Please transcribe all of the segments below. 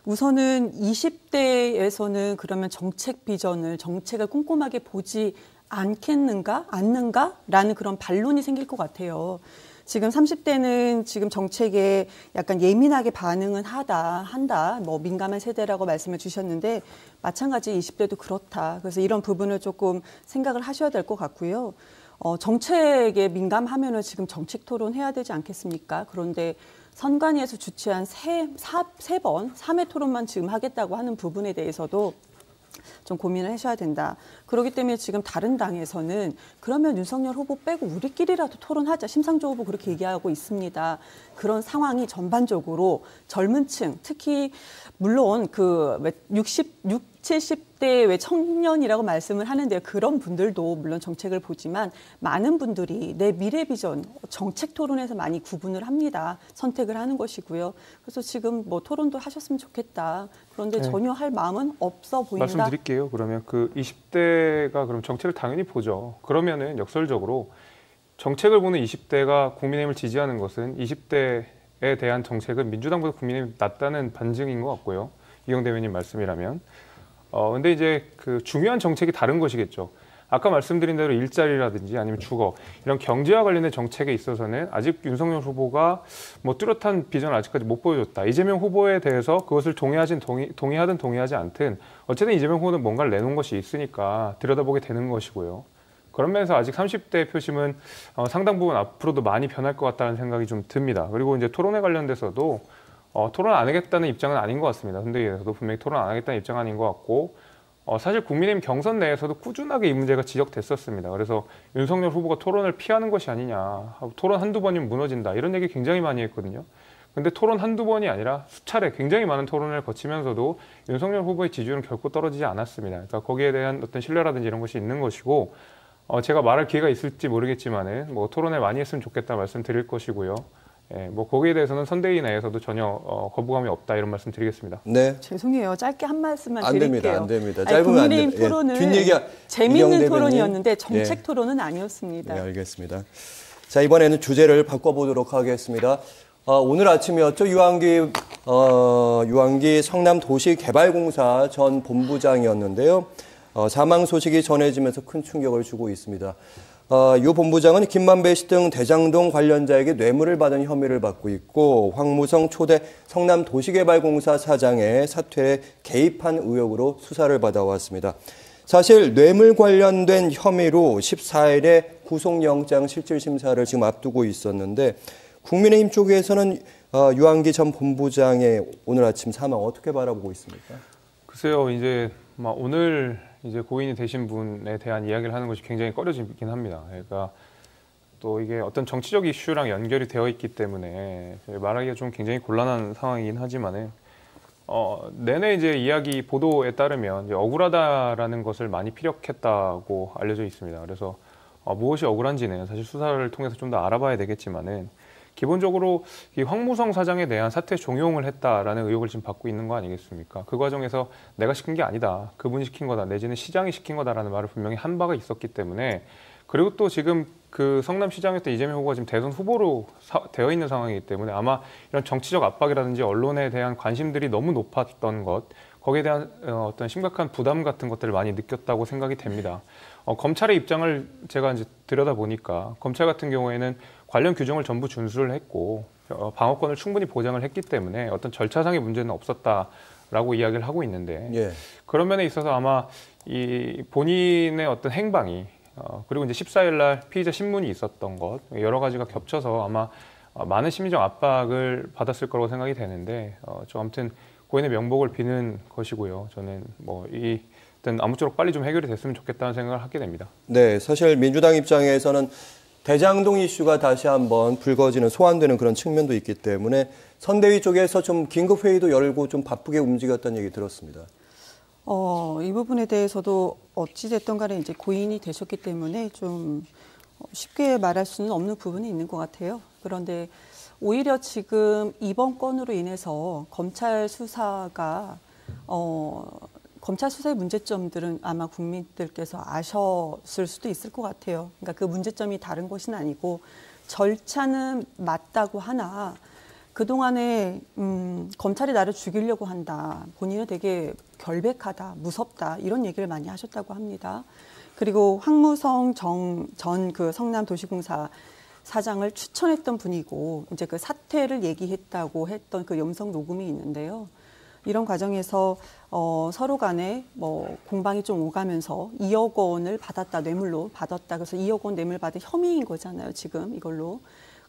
우선은 20대에서는 그러면 정책 비전을, 정책을 꼼꼼하게 보지 않는가라는 그런 반론이 생길 것 같아요. 지금 30대는 지금 정책에 약간 예민하게 반응은 한다. 뭐 민감한 세대라고 말씀을 주셨는데 마찬가지 20대도 그렇다. 그래서 이런 부분을 조금 생각을 하셔야 될 것 같고요. 정책에 민감하면은 지금 정책 토론 해야 되지 않겠습니까? 그런데 선관위에서 주최한 세 번 3회 토론만 지금 하겠다고 하는 부분에 대해서도 좀 고민을 하셔야 된다. 그렇기 때문에 지금 다른 당에서는 그러면 윤석열 후보 빼고 우리끼리라도 토론하자. 심상조 후보 그렇게 얘기하고 있습니다. 그런 상황이 전반적으로 젊은 층, 특히 물론 그 70대 왜 청년이라고 말씀을 하는데 그런 분들도 물론 정책을 보지만 많은 분들이 내 미래 비전, 정책 토론에서 많이 구분을 합니다. 선택을 하는 것이고요. 그래서 지금 뭐 토론도 하셨으면 좋겠다. 그런데 전혀 할 마음은 없어 보인다. 말씀드릴게요. 그러면 그 20대가 그럼 정책을 당연히 보죠. 그러면은 역설적으로 정책을 보는 20대가 국민의힘을 지지하는 것은 20대에 대한 정책은 민주당보다 국민의힘이 낫다는 반증인 것 같고요. 이용 대변인 말씀이라면. 근데 이제 그 중요한 정책이 다른 것이겠죠. 아까 말씀드린 대로 일자리라든지 아니면 주거 이런 경제와 관련된 정책에 있어서는 아직 윤석열 후보가 뭐 뚜렷한 비전을 아직까지 못 보여줬다. 이재명 후보에 대해서 그것을 동의하든 동의하지 않든 어쨌든 이재명 후보는 뭔가를 내놓은 것이 있으니까 들여다보게 되는 것이고요. 그런 면에서 아직 30대 표심은 상당 부분 앞으로도 많이 변할 것 같다는 생각이 좀 듭니다. 그리고 이제 토론에 관련돼서도 토론 안 하겠다는 입장은 아닌 것 같습니다. 선대위에서도 분명히 토론 안 하겠다는 입장은 아닌 것 같고 사실 국민의힘 경선 내에서도 꾸준하게 이 문제가 지적됐었습니다. 그래서 윤석열 후보가 토론을 피하는 것이 아니냐, 토론 한두 번이면 무너진다 이런 얘기 굉장히 많이 했거든요. 근데 토론 한두 번이 아니라 수차례 굉장히 많은 토론을 거치면서도 윤석열 후보의 지지율은 결코 떨어지지 않았습니다. 그러니까 거기에 대한 어떤 신뢰라든지 이런 것이 있는 것이고 제가 말할 기회가 있을지 모르겠지만은 뭐 토론을 많이 했으면 좋겠다 말씀드릴 것이고요. 예, 뭐 거기에 대해서는 선대위 내에서도 전혀 거부감이 없다 이런 말씀 드리겠습니다. 네. 죄송해요. 짧게 한 말씀만 안 드릴게요. 안 됩니다. 짧으면 안 됩니다. 국민의힘 토론은 재미있는 토론이었는데 정책 토론은 아니었습니다. 네, 알겠습니다. 자, 이번에는 주제를 바꿔보도록 하겠습니다. 오늘 아침이었죠. 유한기 성남도시개발공사 전 본부장이었는데요. 사망 소식이 전해지면서 큰 충격을 주고 있습니다. 이 본부장은 김만배 씨 등 대장동 관련자에게 뇌물을 받은 혐의를 받고 있고 황무성 초대 성남도시개발공사 사장의 사퇴에 개입한 의혹으로 수사를 받아왔습니다. 사실 뇌물 관련된 혐의로 14일에 구속영장 실질심사를 지금 앞두고 있었는데 국민의힘 쪽에서는 유한기 전 본부장의 오늘 아침 사망 어떻게 바라보고 있습니까? 글쎄요, 이제 오늘 이제 고인이 되신 분에 대한 이야기를 하는 것이 굉장히 꺼려지긴 합니다. 그러니까 또 이게 어떤 정치적 이슈랑 연결이 되어 있기 때문에 말하기가 좀 굉장히 곤란한 상황이긴 하지만은 내내 이제 이야기 보도에 따르면 이제 억울하다라는 것을 많이 피력했다고 알려져 있습니다. 그래서 무엇이 억울한지는 사실 수사를 통해서 좀 더 알아봐야 되겠지만은 기본적으로 이 황무성 사장에 대한 사퇴 종용을 했다라는 의혹을 지금 받고 있는 거 아니겠습니까? 그 과정에서 내가 시킨 게 아니다. 그분이 시킨 거다. 내지는 시장이 시킨 거다라는 말을 분명히 한 바가 있었기 때문에 그리고 또 지금 그 성남시장이었던 이재명 후보가 지금 대선 후보로 되어 있는 상황이기 때문에 아마 이런 정치적 압박이라든지 언론에 대한 관심들이 너무 높았던 것 거기에 대한 어떤 심각한 부담 같은 것들을 많이 느꼈다고 생각이 됩니다. 검찰의 입장을 제가 이제 들여다보니까 검찰 같은 경우에는 관련 규정을 전부 준수를 했고 방어권을 충분히 보장을 했기 때문에 어떤 절차상의 문제는 없었다라고 이야기를 하고 있는데 예. 그런 면에 있어서 아마 이 본인의 어떤 행방이 그리고 이제 14일 날 피의자 신문이 있었던 것 여러 가지가 겹쳐서 아마 많은 심리적 압박을 받았을 거라고 생각이 되는데 좀 아무튼 고인의 명복을 비는 것이고요. 저는 일단 아무쪼록 빨리 좀 해결이 됐으면 좋겠다는 생각을 하게 됩니다. 네, 사실 민주당 입장에서는 대장동 이슈가 다시 한번 불거지는 소환되는 그런 측면도 있기 때문에 선대위 쪽에서 좀 긴급 회의도 열고 좀 바쁘게 움직였다는 얘기 들었습니다. 이 부분에 대해서도 어찌됐든 간에 이제 고인이 되셨기 때문에 좀 쉽게 말할 수는 없는 부분이 있는 것 같아요. 그런데 오히려 지금 이번 건으로 인해서 검찰 수사가 검찰 수사의 문제점들은 아마 국민들께서 아셨을 수도 있을 것 같아요. 그러니까 그 문제점이 다른 것은 아니고 절차는 맞다고 하나 그동안에 검찰이 나를 죽이려고 한다. 본인은 되게 결백하다, 무섭다 이런 얘기를 많이 하셨다고 합니다. 그리고 황무성 전 그 성남도시공사 사장을 추천했던 분이고 이제 그 사퇴를 얘기했다고 했던 그 음성 녹음이 있는데요. 이런 과정에서 서로 간에 뭐 공방이 좀 오가면서 2억 원을 받았다, 뇌물로 받았다. 그래서 2억 원 뇌물 받은 혐의인 거잖아요, 지금 이걸로.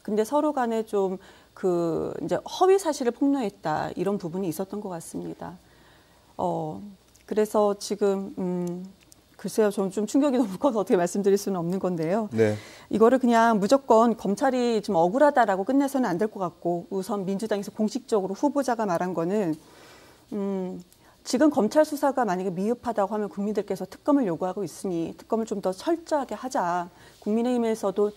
근데 서로 간에 좀 그 이제 허위 사실을 폭로했다 이런 부분이 있었던 것 같습니다. 그래서 지금 글쎄요, 좀 충격이 너무 커서 어떻게 말씀드릴 수는 없는 건데요. 네. 이거를 그냥 무조건 검찰이 좀 억울하다라고 끝내서는 안 될 것 같고, 우선 민주당에서 공식적으로 후보자가 말한 거는 지금 검찰 수사가 만약에 미흡하다고 하면 국민들께서 특검을 요구하고 있으니 특검을 좀 더 철저하게 하자. 국민의힘에서도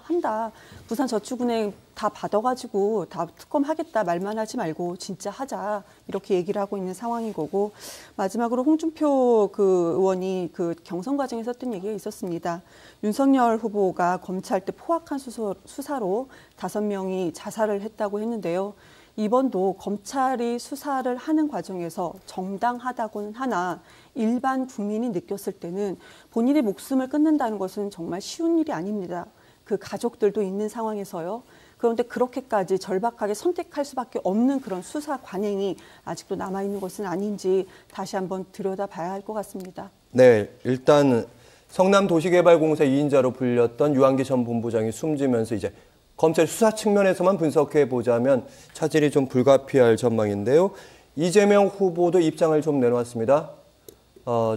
한다. 부산저축은행 다 받아가지고 다 특검하겠다 말만 하지 말고 진짜 하자. 이렇게 얘기를 하고 있는 상황인 거고, 마지막으로 홍준표 그 의원이 그 경선 과정에서 했던 얘기가 있었습니다. 윤석열 후보가 검찰 때 포악한 수사로 5명이 자살을 했다고 했는데요. 이번도 검찰이 수사를 하는 과정에서 정당하다고는 하나 일반 국민이 느꼈을 때는 본인의 목숨을 끊는다는 것은 정말 쉬운 일이 아닙니다. 그 가족들도 있는 상황에서요. 그런데 그렇게까지 절박하게 선택할 수밖에 없는 그런 수사 관행이 아직도 남아있는 것은 아닌지 다시 한번 들여다봐야 할 것 같습니다. 네, 일단 성남도시개발공사 2인자로 불렸던 유한기 전 본부장이 숨지면서 이제 검찰 수사 측면에서만 분석해 보자면 차질이 좀 불가피할 전망인데요. 이재명 후보도 입장을 좀 내놓았습니다.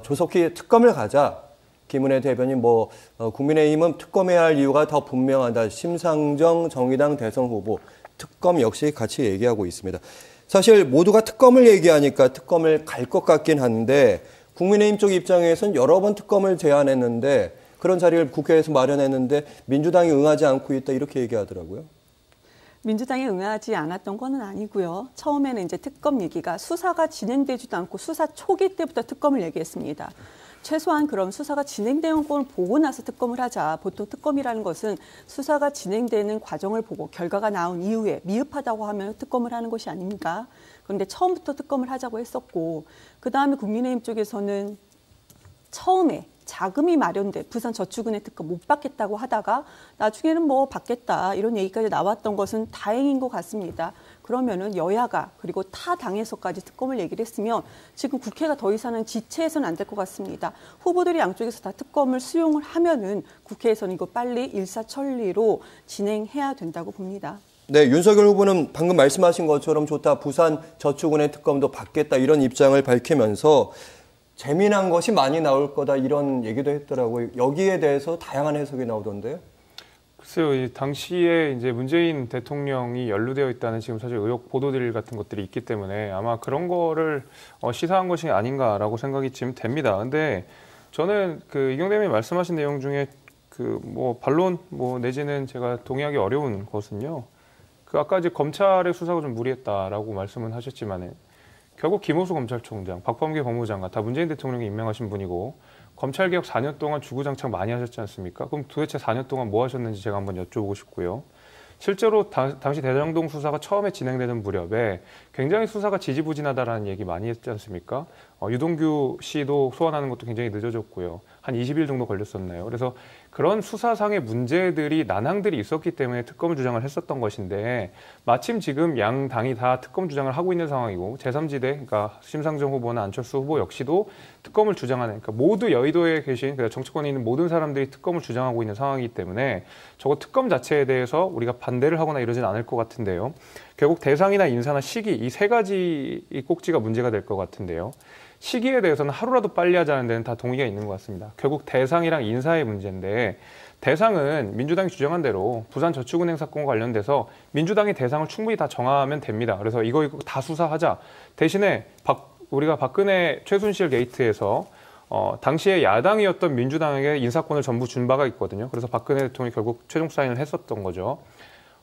조속히 특검을 가자. 김은혜 대변인 국민의힘은 특검해야 할 이유가 더 분명하다. 심상정 정의당 대선 후보 특검 역시 같이 얘기하고 있습니다. 사실 모두가 특검을 얘기하니까 특검을 갈 것 같긴 한데 국민의힘 쪽 입장에서는 여러 번 특검을 제안했는데 그런 자리를 국회에서 마련했는데 민주당이 응하지 않고 있다 이렇게 얘기하더라고요. 민주당이 응하지 않았던 건 아니고요. 처음에는 이제 특검 얘기가 수사가 진행되지도 않고 수사 초기 때부터 특검을 얘기했습니다. 최소한 그럼 수사가 진행되는 걸 보고 나서 특검을 하자. 보통 특검이라는 것은 수사가 진행되는 과정을 보고 결과가 나온 이후에 미흡하다고 하면 특검을 하는 것이 아닙니까? 그런데 처음부터 특검을 하자고 했었고, 그다음에 국민의힘 쪽에서는 처음에 자금이 마련돼 부산저축은행 특검 못 받겠다고 하다가 나중에는 뭐 받겠다 이런 얘기까지 나왔던 것은 다행인 것 같습니다. 그러면은 여야가 그리고 타 당에서까지 특검을 얘기를 했으면 지금 국회가 더 이상은 지체해서는 안 될 것 같습니다. 후보들이 양쪽에서 다 특검을 수용을 하면은 국회에서는 이거 빨리 일사천리로 진행해야 된다고 봅니다. 네, 윤석열 후보는 방금 말씀하신 것처럼 좋다. 부산저축은행 특검도 받겠다 이런 입장을 밝히면서 재미난 것이 많이 나올 거다 이런 얘기도 했더라고요. 여기에 대해서 다양한 해석이 나오던데요. 글쎄요, 이 당시에 이제 문재인 대통령이 연루되어 있다는 지금 사실 의혹 보도들 같은 것들이 있기 때문에 아마 그런 거를 시사한 것이 아닌가라고 생각이 지금 됩니다. 근데 저는 그 이경대 의원이 말씀하신 내용 중에 그 반론 내지는 제가 동의하기 어려운 것은요. 그 아까 이제 검찰의 수사가 좀 무리했다라고 말씀은 하셨지만은. 결국 김호수 검찰총장, 박범계 법무장관 다 문재인 대통령이 임명하신 분이고 검찰개혁 4년 동안 주구장창 많이 하셨지 않습니까? 그럼 도대체 4년 동안 뭐 하셨는지 제가 한번 여쭤보고 싶고요. 실제로 당시 대장동 수사가 처음에 진행되는 무렵에 굉장히 수사가 지지부진하다라는 얘기 많이 했지 않습니까? 유동규 씨도 소환하는 것도 굉장히 늦어졌고요. 한 20일 정도 걸렸었나요? 그래서 그런 수사상의 문제들이 난항들이 있었기 때문에 특검을 주장을 했었던 것인데 마침 지금 양 당이 다 특검 주장을 하고 있는 상황이고 제3지대 그러니까 심상정 후보나 안철수 후보 역시도 특검을 주장하는 그러니까 모두 여의도에 계신 정치권에 있는 모든 사람들이 특검을 주장하고 있는 상황이기 때문에 저거 특검 자체에 대해서 우리가 반대를 하거나 이러진 않을 것 같은데요. 결국 대상이나 인사나 시기 이 세 가지 꼭지가 문제가 될 것 같은데요. 시기에 대해서는 하루라도 빨리 하자는 데는 다 동의가 있는 것 같습니다. 결국 대상이랑 인사의 문제인데 대상은 민주당이 주장한 대로 부산저축은행 사건과 관련돼서 민주당이 대상을 충분히 다 정하면 됩니다. 그래서 이거 다 수사하자. 대신에 우리가 박근혜 최순실 게이트에서 당시에 야당이었던 민주당에게 인사권을 전부 준 바가 있거든요. 그래서 박근혜 대통령이 결국 최종 사인을 했었던 거죠.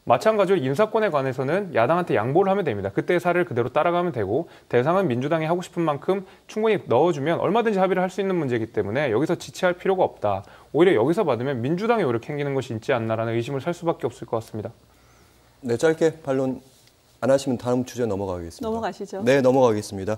마찬가지로 인사권에 관해서는 야당한테 양보를 하면 됩니다. 그때의 사례를 그대로 따라가면 되고 대상은 민주당이 하고 싶은 만큼 충분히 넣어주면 얼마든지 합의를 할 수 있는 문제이기 때문에 여기서 지체할 필요가 없다. 오히려 여기서 받으면 민주당이 오히려 캥기는 것이 있지 않나라는 의심을 살 수밖에 없을 것 같습니다. 네, 짧게 반론 안 하시면 다음 주제 넘어가겠습니다. 넘어가시죠. 네, 넘어가겠습니다.